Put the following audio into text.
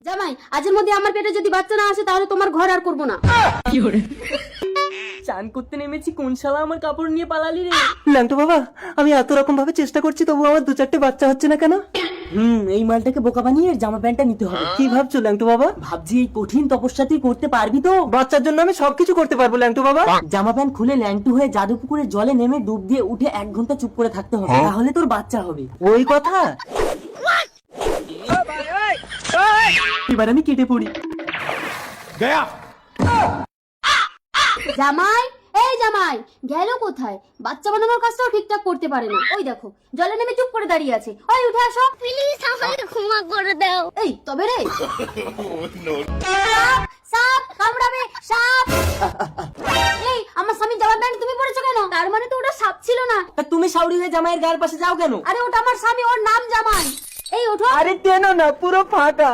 জামাই, আজের মধ্যে আমার পেটে যদি বাচ্চা না আসে তাহলে তোমার ঘর আর করবো না। চান করতে নেমেছি, কোন শালা আমার কাপড় নিয়ে পালালি রে? ল্যাংটো বাবা, আমি এত রকম ভাবে চেষ্টা করছি তবু আমার 2-4টে বাচ্চা হচ্ছে না কেন? এই মালটাকে বোকা বানিয়ে জামা প্যান্টটা নিতে হবে। কি ভাবছো ল্যাংটো বাবা? ভাবছি এই কঠিন তপস্যা তুই করতে পারবি তো? বাচ্চার জন্য আমি সবকিছু করতে পারবো ল্যাংটো বাবা। জামা প্যান্ট খুলে ল্যাংটু হয়ে জাদু পুকুরের জলে নেমে ডুব দিয়ে উঠে 1 ঘন্টা চুপ করে থাকতে হবে, তাহলে তোর বাচ্চা হবে। ওই কথা? এবার আমি কেটে পড়ি। জামাই, এই জামাই গেল কোথায়? বাচ্চা বানানোর কাজটাও ঠিকঠাক করতে পারে না। ওই দেখো জলে নেমে চুপ করে দাঁড়িয়ে আছে। ওই উঠে আসো প্লিজ আমাকে ক্ষমা করে দাও। এই তবে রে। সাপ, সাপ কামড়াবে, সাপ। এই আমার স্বামী জামা প্যান্ট তুমি পরেছো কেন? তার মানে তো ওটা সাপ ছিল না। তা তুমি সাউরি হয়ে জামাইয়ের গায়ের পাশে যাও কেন? আরে ওটা আমার স্বামী, ওর নাম জামাই। এই ওঠো। আরে কেন না, পুরো ফাঁকা।